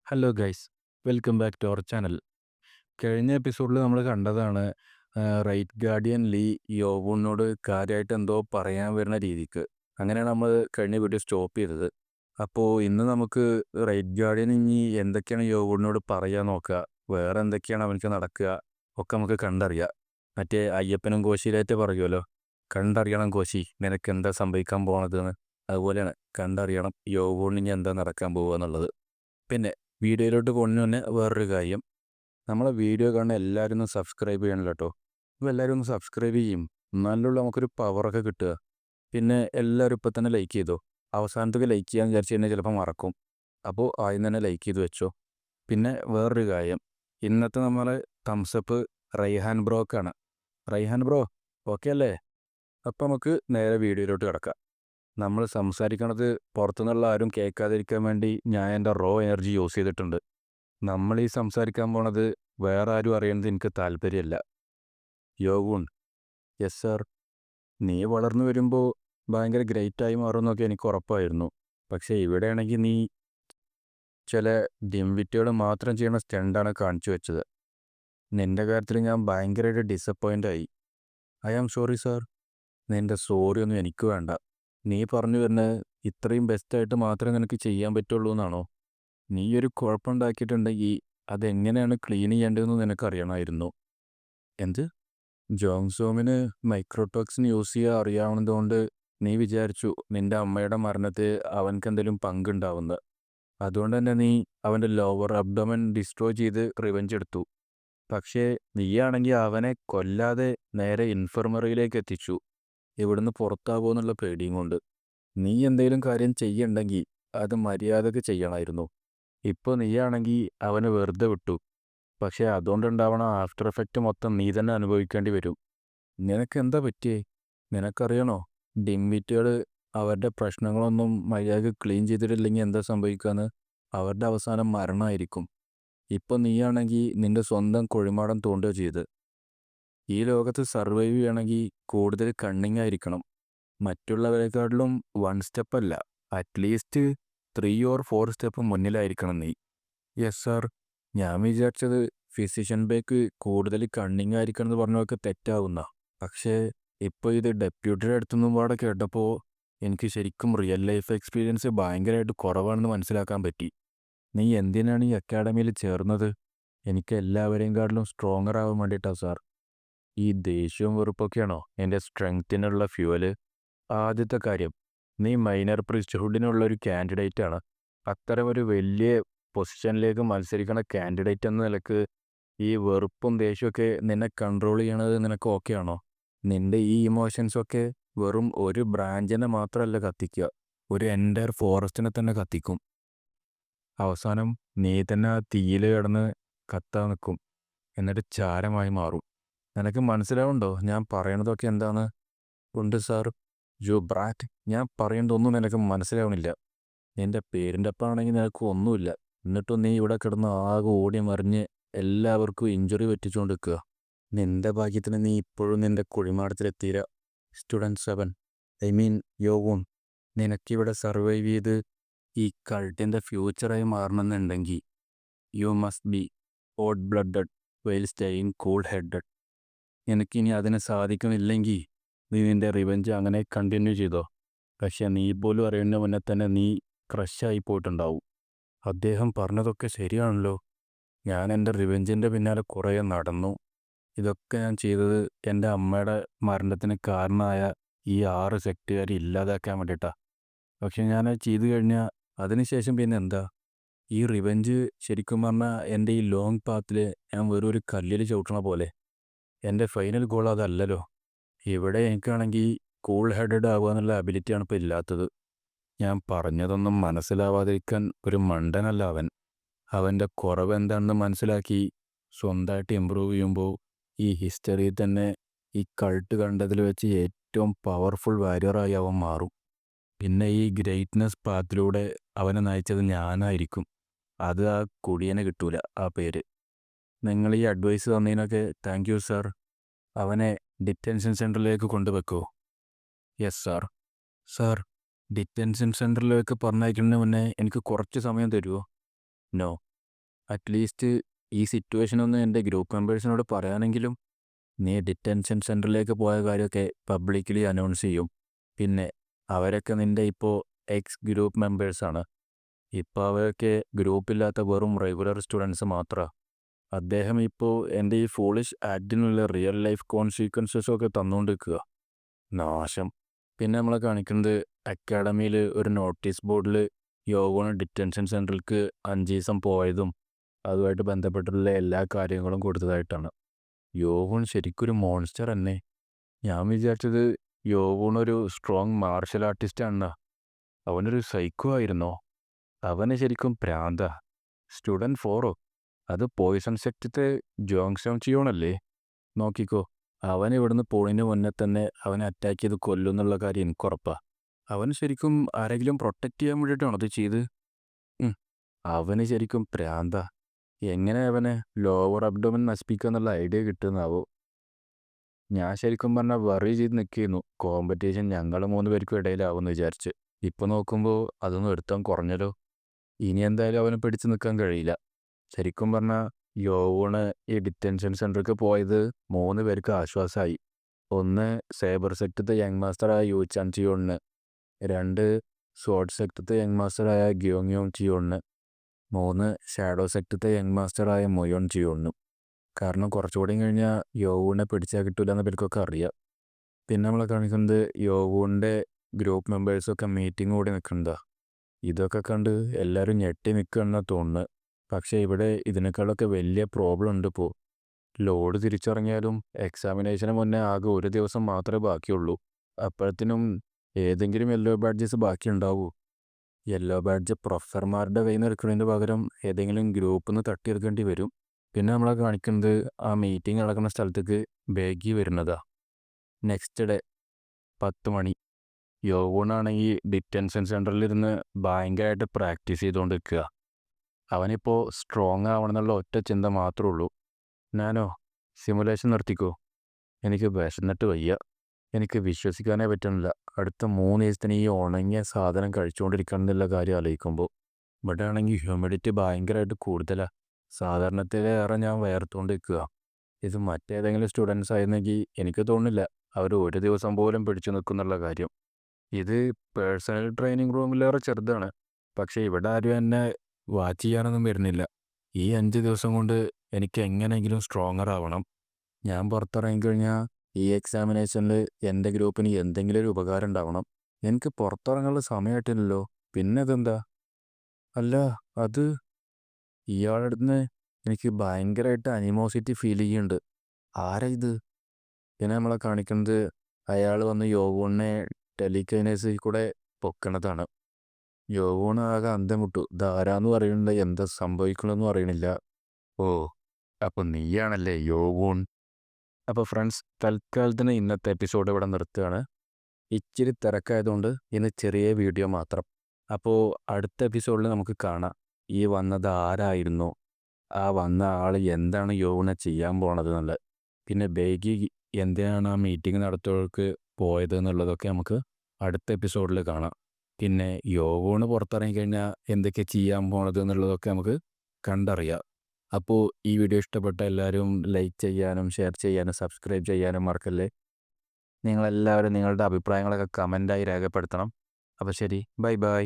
Hello guys, welcome back to our channel. കഴിഞ്ഞ എപ്പിസോഡിൽ നമ്മൾ കണ്ടതാണ് റൈറ്റ് ഗാർഡിയൻ ലീ യോവൂണിനോട് കാര്യമായിട്ട് എന്തോ പറയാൻ വരുന്ന രീതിക്ക്. അങ്ങനെയാണ് നമ്മൾ കഴിഞ്ഞ വീഡിയോ സ്റ്റോപ്പ് ചെയ്തത്. അപ്പോൾ ഇന്ന് നമുക്ക് റൈറ്റ് ഗാർഡിയൻ ഇനി എന്തൊക്കെയാണ് യോവൂണിനോട് പറയാൻ നോക്കുക, വേറെ എന്തൊക്കെയാണ് അവനക്ക് നടക്കുക ഒക്കെ നമുക്ക് കണ്ടറിയാം. മറ്റേ അയ്യപ്പനും കോശിയിലായിട്ട് പറയുമല്ലോ, കണ്ടറിയണം കോശി നിനക്ക് എന്താ സംഭവിക്കാൻ പോകണതെന്ന്. അതുപോലെയാണ് കണ്ടറിയണം യോവൂണിന് ഇനി എന്താ നടക്കാൻ പോകുക എന്നുള്ളത്. പിന്നെ വീഡിയോയിലോട്ട് പോകുന്നതിന് മുന്നേ വേറൊരു കാര്യം, നമ്മളെ വീഡിയോ കാണുന്ന എല്ലാവരും ഒന്ന് സബ്സ്ക്രൈബ് ചെയ്യണം കേട്ടോ. അപ്പോൾ എല്ലാവരും ഒന്ന് സബ്സ്ക്രൈബ് ചെയ്യും, എന്നാലുള്ള നമുക്കൊരു പവറൊക്കെ കിട്ടുക. പിന്നെ എല്ലാവരും ഇപ്പം തന്നെ ലൈക്ക് ചെയ്തോ. അവസാനത്തൊക്കെ ലൈക്ക് ചെയ്യാൻ വിചാരിച്ചു കഴിഞ്ഞാൽ ചിലപ്പോൾ മറക്കും. അപ്പോൾ ആദ്യം തന്നെ ലൈക്ക് ചെയ്ത് വെച്ചോ. പിന്നെ വേറൊരു കാര്യം, ഇന്നത്തെ നമ്മളെ തംസപ്പ് റൈഹാൻ ബ്രോക്കാണ്. റൈഹാൻ ബ്രോ ഓക്കെ അല്ലേ? അപ്പം നമുക്ക് നേരെ വീഡിയോയിലോട്ട് കിടക്കാം. നമ്മൾ സംസാരിക്കണത് പുറത്തുനിന്നുള്ള ആരും കേൾക്കാതിരിക്കാൻ വേണ്ടി ഞാൻ എൻ്റെ റോ എനർജി യൂസ് ചെയ്തിട്ടുണ്ട്. നമ്മൾ ഈ സംസാരിക്കാൻ പോണത് വേറെ ആരും അറിയുന്നത് എനിക്ക് താല്പര്യമില്ല. യോവൂൺ, യെസ് സാർ, നീ വളർന്നു വരുമ്പോൾ ഭയങ്കര ഗ്രേറ്റായി മാറുമെന്നൊക്കെ എനിക്ക് ഉറപ്പായിരുന്നു. പക്ഷേ ഇവിടെയാണെങ്കിൽ നീ ചില ഡിംവിറ്റുകൾ മാത്രം ചെയ്യണ സ്റ്റണ്ടാണ് കാണിച്ചു വെച്ചത്. നിൻ്റെ കാര്യത്തിൽ ഞാൻ ഭയങ്കരമായിട്ട് ഡിസപ്പോയിൻ്റ് ആയി. I am sorry sir. നിൻ്റെ സോറി ഒന്നും എനിക്ക് വേണ്ട. നീ പറഞ്ഞു വരുന്നത് ഇത്രയും ബെസ്റ്റായിട്ട് മാത്രമേ നിനക്ക് ചെയ്യാൻ പറ്റുള്ളൂ എന്നാണോ? നീ ഒരു കുഴപ്പമുണ്ടാക്കിയിട്ടുണ്ടെങ്കിൽ അതെങ്ങനെയാണ് ക്ലീൻ ചെയ്യേണ്ടതെന്ന് നിനക്കറിയണമായിരുന്നു. എന്ത്? ജോങ്സോമിന് മൈക്രോടോക്സിൻ യൂസ് ചെയ്യാൻ അറിയാവുന്നതുകൊണ്ട് നീ വിചാരിച്ചു നിന്റെ അമ്മയുടെ മരണത്തിൽ അവനക്ക് എന്തെങ്കിലും പങ്കുണ്ടാവുന്നത്. അതുകൊണ്ട് തന്നെ നീ അവൻ്റെ ലോവർ അബ്ഡോമൻ ഡിസ്ട്രോയ് ചെയ്ത് റിവെഞ്ച് എടുത്തു. പക്ഷേ നീയാണെങ്കിൽ അവനെ കൊല്ലാതെ നേരെ ഇൻഫർമറിയിലേക്ക് എത്തിച്ചു, ഇവിടുന്ന് പുറത്താകുമെന്നുള്ള പേടിയും കൊണ്ട്. നീ എന്തെങ്കിലും കാര്യം ചെയ്യണ്ടെങ്കിൽ അത് മര്യാദക്ക് ചെയ്യണമായിരുന്നു. ഇപ്പോൾ നീയാണെങ്കിൽ അവനെ വെറുതെ വിട്ടു. പക്ഷേ അതുകൊണ്ടുണ്ടാവണ ആഫ്റ്റർ എഫക്റ്റ് മൊത്തം നീ തന്നെ അനുഭവിക്കേണ്ടി വരും. നിനക്കെന്താ പറ്റിയേ? നിനക്കറിയണോ ഡിംവിറ്റുകൾ അവരുടെ പ്രശ്നങ്ങളൊന്നും മര്യാദക്ക് ക്ലീൻ ചെയ്തിട്ടില്ലെങ്കിൽ എന്താ സംഭവിക്കുകയെന്ന്? അവരുടെ അവസാനം മരണമായിരിക്കും. ഇപ്പം നീയാണെങ്കിൽ നിന്റെ സ്വന്തം കുഴിമാടം തോണ്ടുക ചെയ്ത്. ഈ ലോകത്ത് സർവൈവ് ചെയ്യണമെങ്കിൽ കൂടുതൽ കണ്ണിങ് ആയിരിക്കണം. മറ്റുള്ളവരെക്കാട്ടിലും 1 സ്റ്റെപ്പല്ല, അറ്റ്ലീസ്റ്റ് 3 or 4 സ്റ്റെപ്പ് മുന്നിലായിരിക്കണം നീ. Yes sir. ഞാൻ വിചാരിച്ചത് ഫിസിഷ്യൻ ബേക്ക് കൂടുതൽ കണ്ണിങ് ആയിരിക്കണം എന്ന് പറഞ്ഞതൊക്കെ തെറ്റാവുന്ന. പക്ഷേ ഇപ്പോൾ ഇത് ഡെപ്യൂട്ടിയുടെ അടുത്തുനിന്നും പാടെ കേട്ടപ്പോൾ എനിക്ക് ശരിക്കും റിയൽ ലൈഫ് എക്സ്പീരിയൻസ് ഭയങ്കരമായിട്ട് കുറവാണെന്ന് മനസ്സിലാക്കാൻ പറ്റി. നീ എന്തിനാണ് ഈ അക്കാഡമിയിൽ ചേർന്നത്? എനിക്ക് എല്ലാവരെയും കാട്ടിലും സ്ട്രോങ്ങർ ആവാൻ വേണ്ടിയിട്ടാണ് സാർ. ഈ ദേഷ്യവും വെറുപ്പൊക്കെയാണോ എൻ്റെ സ്ട്രെങ്ത്തിനുള്ള ഫ്യൂവല്? ആദ്യത്തെ കാര്യം, നീ മൈനർ പ്രീസ്റ്റ്ഹുഡിനുള്ള ഒരു കാൻഡിഡേറ്റ് ആണ്. അത്തരമൊരു വലിയ പൊസിഷനിലേക്ക് മത്സരിക്കണ കാൻഡിഡേറ്റ് എന്ന നിലക്ക് ഈ വെറുപ്പും ദേഷ്യമൊക്കെ നിന്നെ കൺട്രോൾ ചെയ്യണത് നിനക്ക് ഓക്കെ ആണോ? നിന്റെ ഈ ഇമോഷൻസൊക്കെ വെറും ഒരു ബ്രാഞ്ചിനെ മാത്രമല്ല കത്തിക്കുക, ഒരു എൻ്റയർ ഫോറസ്റ്റിനെ തന്നെ കത്തിക്കും. അവസാനം നീ തന്നെ ആ തീയിൽ കിടന്ന് കത്താൻ നിൽക്കും, എന്നിട്ട് ചാരമായി മാറും. നിനക്ക് മനസ്സിലാവുണ്ടോ ഞാൻ പറയണതൊക്കെ എന്താണ്? ഉണ്ട് സാർ. ജോ ബ്രാറ്റ്, ഞാൻ പറയുന്നതൊന്നും നിനക്ക് മനസ്സിലാവണില്ല. നിന്റെ പേരിൻ്റെ ഒപ്പമാണെങ്കിൽ നിനക്ക് ഒന്നുമില്ല, എന്നിട്ടും നീ ഇവിടെ കിടന്ന് ആകെ ഓടി മറിഞ്ഞ് എല്ലാവർക്കും ഇഞ്ചുറി പറ്റിച്ചുകൊണ്ട് നിൽക്കുക. നിന്റെ ഭാഗ്യത്തിന് നീ ഇപ്പോഴും നിന്റെ കുഴിമാടത്തിലെത്തിയില്ല. സ്റ്റുഡൻറ് 7, ഐ മീൻ യോവൂൺ, നിനക്കിവിടെ സർവൈവ് ചെയ്ത് ഈ കൾട്ടിൻ്റെ ഫ്യൂച്ചറായി മാറണമെന്നുണ്ടെങ്കിൽ you must be hot blooded while staying cool headed. നിനക്കിനി അതിന് സാധിക്കുന്നില്ലെങ്കിൽ നീ നിൻ്റെ റിവെഞ്ച് അങ്ങനെ കണ്ടിന്യൂ ചെയ്തോ. പക്ഷേ നീ പോലും അറിയുന്ന മുന്നേ തന്നെ നീ ക്രഷായി പോയിട്ടുണ്ടാവും. അദ്ദേഹം പറഞ്ഞതൊക്കെ ശരിയാണല്ലോ. ഞാൻ എൻ്റെ റിവെഞ്ചിൻ്റെ പിന്നാലെ കുറേ നടന്നു. ഇതൊക്കെ ഞാൻ ചെയ്തത് എൻ്റെ അമ്മയുടെ മരണത്തിന് കാരണമായ ഈ 6 സെക്റ്റുകാരെ ഇല്ലാതാക്കാൻ വേണ്ടിയിട്ടാണ്. പക്ഷെ ഞാനത് ചെയ്തു കഴിഞ്ഞാൽ അതിനുശേഷം പിന്നെ എന്താ? ഈ റിവെഞ്ച് ശരിക്കും പറഞ്ഞാൽ എൻ്റെ ഈ ലോങ് പാത്തിൽ ഞാൻ വെറും ഒരു കല്ലിൽ ചവിട്ടണ പോലെ. എൻ്റെ ഫൈനൽ ഗോൾ അതല്ലല്ലോ. ഇവിടെ എനിക്കാണെങ്കിൽ കൂൾ ഹെഡഡ് ആവുക എന്നുള്ള അബിലിറ്റിയാണ് ഇപ്പോൾ ഇല്ലാത്തത്. ഞാൻ പറഞ്ഞതൊന്നും മനസ്സിലാവാതിരിക്കാൻ ഒരു മണ്ടനല്ല അവൻ. അവൻ്റെ കുറവ് എന്താണെന്ന് മനസ്സിലാക്കി സ്വന്തമായിട്ട് ഇമ്പ്രൂവ് ചെയ്യുമ്പോൾ ഈ ഹിസ്റ്ററിയിൽ തന്നെ ഈ കൾട്ട് കണ്ടതിൽ വെച്ച് ഏറ്റവും പവർഫുൾ വാരിയറായി അവൻ മാറും. പിന്നെ ഈ ഗ്രേറ്റ്നെസ് പാത്തിലൂടെ അവനെ നയിച്ചത് ഞാനായിരിക്കും. അത് ആ കുടിയനെ കിട്ടൂല ആ പേര്. നിങ്ങൾ ഈ അഡ്വൈസ് തന്നതിനൊക്കെ താങ്ക് യു സാർ. അവനെ ഡിറ്റൻഷൻ സെൻറ്ററിലേക്ക് കൊണ്ടുവെക്കോ? Yes sir. സാർ, ഡിറ്റൻഷൻ സെൻറ്ററിലേക്ക് പറഞ്ഞയക്കുന്നതിന് മുന്നേ എനിക്ക് കുറച്ച് സമയം തരുമോ? നോ, അറ്റ്ലീസ്റ്റ് ഈ സിറ്റുവേഷൻ ഒന്ന് എൻ്റെ ഗ്രൂപ്പ് മെമ്പേഴ്സിനോട് പറയാനെങ്കിലും. നീ ഡിറ്റൻഷൻ സെൻറ്ററിലേക്ക് പോയ കാര്യമൊക്കെ പബ്ലിക്കലി അനൗൺസ് ചെയ്യും. പിന്നെ അവരൊക്കെ നിൻ്റെ ഇപ്പോൾ എക്സ് ഗ്രൂപ്പ് മെമ്പേഴ്സാണ്. ഇപ്പോൾ അവരൊക്കെ ഗ്രൂപ്പില്ലാത്ത വെറും റെഗുലർ സ്റ്റുഡൻസ് മാത്രമാണ്. അദ്ദേഹം ഇപ്പോൾ എൻ്റെ ഈ ഫോളിഷ് ആക്ടിനുള്ള റിയൽ ലൈഫ് കോൺസിക്വൻസസും ഒക്കെ തന്നുകൊണ്ടിരിക്കുക. നാശം. പിന്നെ നമ്മളെ കാണിക്കുന്നത് അക്കാഡമിയിൽ ഒരു നോട്ടീസ് ബോർഡിൽ യോഗോണ് ഡിറ്റൻഷൻ സെൻറ്ററിലേക്ക് 5 ദിവസം പോയതും അതുമായിട്ട് ബന്ധപ്പെട്ടുള്ള എല്ലാ കാര്യങ്ങളും കൊടുത്തതായിട്ടാണ്. യോവൂൺ ശരിക്കൊരു മോൺസ്റ്റർ തന്നെ. ഞാൻ വിചാരിച്ചത് യോവൂണൊരു സ്ട്രോങ് മാർഷൽ ആർട്ടിസ്റ്റ് ആണെന്നാ. അവനൊരു സൈക്കോ ആയിരുന്നോ? അവന് ശരിക്കും പ്രാന്ത. സ്റ്റുഡൻറ് 4 അത് പോയിസൺ സെക്ടത്തെ ജോങ്സോങ് ചിയോണല്ലേ? നോക്കിക്കോ, അവൻ ഇവിടുന്ന് പോണതിന് മുന്നേ തന്നെ അവനെ അറ്റാക്ക് ചെയ്ത് കൊല്ലുന്നുള്ള കാര്യം എനിക്കുറപ്പാ. അവൻ ശരിക്കും ആരെങ്കിലും പ്രൊട്ടക്റ്റ് ചെയ്യാൻ വേണ്ടിയിട്ടാണോ അത് ചെയ്ത്? അവന് ശരിക്കും പ്രാന്ത. എങ്ങനെ അവനെ ലോവർ അബ്ഡോമൻ നശിപ്പിക്കുക എന്നുള്ള ഐഡിയ കിട്ടുന്നാവോ? ഞാൻ ശരിക്കും പറഞ്ഞാൽ വറി ചെയ്ത് നിൽക്കുന്നു, കോമ്പറ്റീഷൻ ഞങ്ങൾ 3 പേർക്കും ഇടയിലാവുമെന്ന് വിചാരിച്ച്. ഇപ്പം നോക്കുമ്പോൾ അതൊന്നും എടുത്താൽ കുറഞ്ഞല്ലോ. ഇനി എന്തായാലും അവനെ പിടിച്ച് നിൽക്കാൻ കഴിയില്ല. ശരിക്കും പറഞ്ഞാൽ യോവൂണ് ഈ ഡിറ്റൻഷൻ സെൻറ്ററിലേക്ക് പോയത് 3 പേർക്ക് ആശ്വാസമായി. ഒന്ന് സൈബർ സെക്ടത്തെ യങ് മാസ്റ്ററായ യു ചാൻ ചിയോണിന്, 2 സ്വാഡ് സെക്ടത്തെ യങ് മാസ്റ്ററായ ഗ്യോങ് യോങ് ചിയോണിന്, 3 ഷാഡോ സെക്ടത്തെ യങ് മാസ്റ്ററായ മൊയോൺ ചിയോണിനും. കാരണം കുറച്ചുകൂടി കഴിഞ്ഞാൽ യോവൂണിനെ പിടിച്ചാൽ കിട്ടില്ല എന്ന് ഇവർക്കൊക്കെ അറിയാം. പിന്നെ നമ്മളെ കാണിക്കുന്നത് യോവൂണിൻ്റെ ഗ്രൂപ്പ് മെമ്പേഴ്സൊക്കെ മീറ്റിംഗ് കൂടി നിൽക്കുന്നതാ. ഇതൊക്കെ കണ്ട് എല്ലാവരും ഞെട്ടി നിൽക്കുകയെന്നാണ് തോന്നുന്നത്. പക്ഷേ ഇവിടെ ഇതിനേക്കാളൊക്കെ വലിയ പ്രോബ്ലം ഉണ്ട് ഇപ്പോൾ. ലോഡ് തിരിച്ചിറങ്ങിയാലും എക്സാമിനേഷന് മുന്നേ ആകെ 1 ദിവസം മാത്രമേ ബാക്കിയുള്ളൂ. അപ്പോഴത്തേനും ഏതെങ്കിലും യെല്ലോ ബാഡ്ജസ് ബാക്കിയുണ്ടാവൂ. യെല്ലോ ബാഡ്ജ് പ്രൊഫസർമാരുടെ കയ്യിൽ നിന്ന് എടുക്കുന്നതിന് പകരം ഏതെങ്കിലും ഗ്രൂപ്പിൽ നിന്ന് തട്ടിയെടുക്കേണ്ടി വരും. പിന്നെ നമ്മളെ കാണിക്കുന്നത് ആ മീറ്റിംഗ് നടക്കുന്ന സ്ഥലത്തേക്ക് ബേഗി വരുന്നതാ. നെക്സ്റ്റ് ഡേ 10 മണി. യോവൂണാണെങ്കിൽ ഡിറ്റൻഷൻ സെൻറ്ററിലിരുന്ന് ഭയങ്കരമായിട്ട് പ്രാക്ടീസ് ചെയ്തുകൊണ്ടിരിക്കുക. അവനിപ്പോൾ സ്ട്രോങ് ആവണം എന്നുള്ള ഒറ്റ ചിന്ത മാത്രമേ ഉള്ളൂ. ഞാനോ സിമുലേഷൻ നിർത്തിക്കോ, എനിക്ക് വിശന്നിട്ട് വയ്യ. എനിക്ക് വിശ്വസിക്കാനേ പറ്റുന്നില്ല അടുത്ത 3 ദിവസത്തിന് ഈ ഉണങ്ങിയ സാധനം കഴിച്ചുകൊണ്ടിരിക്കണം എന്നുള്ള കാര്യം ആലോചിക്കുമ്പോൾ. ഇവിടെ ആണെങ്കിൽ ഹ്യൂമിഡിറ്റി ഭയങ്കരമായിട്ട് കൂടുതലാണ്. സാധാരണത്തിലേറെ ഞാൻ വേർത്തുകൊണ്ടിരിക്കുക. ഇത് മറ്റേതെങ്കിലും സ്റ്റുഡൻസ് ആയിരുന്നെങ്കിൽ എനിക്ക് തോന്നുന്നില്ല അവർ 1 ദിവസം പോലും പിടിച്ചു നിൽക്കുന്നുള്ള കാര്യം. ഇത് പേഴ്സണൽ ട്രെയിനിങ് റൂമിലേറെ ചെറുതാണ്. പക്ഷേ ഇവിടെ ആരും എന്നെ വാച്ച് ചെയ്യാനൊന്നും വരുന്നില്ല. ഈ 5 ദിവസം കൊണ്ട് എനിക്ക് എങ്ങനെയെങ്കിലും സ്ട്രോങ്ങർ ആവണം. ഞാൻ പുറത്തിറങ്ങിക്കഴിഞ്ഞാൽ ഈ എക്സാമിനേഷനിൽ എൻ്റെ ഗ്രൂപ്പിന് എന്തെങ്കിലും ഒരു ഉപകാരം ഉണ്ടാവണം. എനിക്ക് പുറത്തിറങ്ങാനുള്ള സമയമായിട്ടില്ലല്ലോ. പിന്നെ ഇതെന്താ? അല്ല, അത് ഇയാളുടെ എനിക്ക് ഭയങ്കരമായിട്ട് അനിമോസിറ്റി ഫീൽ ചെയ്യുന്നുണ്ട്. ആരാ ഇത്? പിന്നെ നമ്മളെ കാണിക്കുന്നത് അയാൾ വന്ന് യോവൂണിനെ ടെലികൈനേഴ്സിൽ കൂടെ പൊക്കണതാണ്. യോവൂൺ ആകെ അന്തം വിട്ടു. ഇതാരാന്ന് പറയുന്നില്ല, എന്താ സംഭവിക്കണമെന്നും അറിയണില്ല. ഓ, അപ്പോൾ നീയാണല്ലേ യോവൂൺ. അപ്പോൾ ഫ്രണ്ട്സ്, തൽക്കാലത്തിന് ഇന്നത്തെ എപ്പിസോഡ് ഇവിടെ നിർത്തുകയാണ്. ഇച്ചിരി തിരക്കായതുകൊണ്ട് ഇന്ന് ചെറിയ വീഡിയോ മാത്രം. അപ്പോൾ അടുത്ത എപ്പിസോഡിൽ നമുക്ക് കാണാം ഈ വന്നത് ആരായിരുന്നു, ആ വന്ന ആൾ എന്താണ് യോവൂണെ ചെയ്യാൻ പോണത് എന്നുള്ളത്. പിന്നെ ബേഗി എന്തിനാണ് ആ മീറ്റിംഗ് നടത്തുകൾക്ക് പോയത് എന്നുള്ളതൊക്കെ നമുക്ക് അടുത്ത എപ്പിസോഡിൽ കാണാം. പിന്നെ യോവൂണ് പുറത്തിറങ്ങിക്കഴിഞ്ഞാൽ എന്തൊക്കെ ചെയ്യാൻ പോണത് എന്നുള്ളതൊക്കെ നമുക്ക് കണ്ടറിയാം. അപ്പോൾ ഈ വീഡിയോ ഇഷ്ടപ്പെട്ട എല്ലാവരും ലൈക്ക് ചെയ്യാനും ഷെയർ ചെയ്യാനും സബ്സ്ക്രൈബ് ചെയ്യാനും മറക്കല്ലേ. നിങ്ങളെല്ലാവരും നിങ്ങളുടെ അഭിപ്രായങ്ങളൊക്കെ കമൻറ്റായി രേഖപ്പെടുത്തണം. അപ്പോൾ ശരി, ബൈ ബൈ.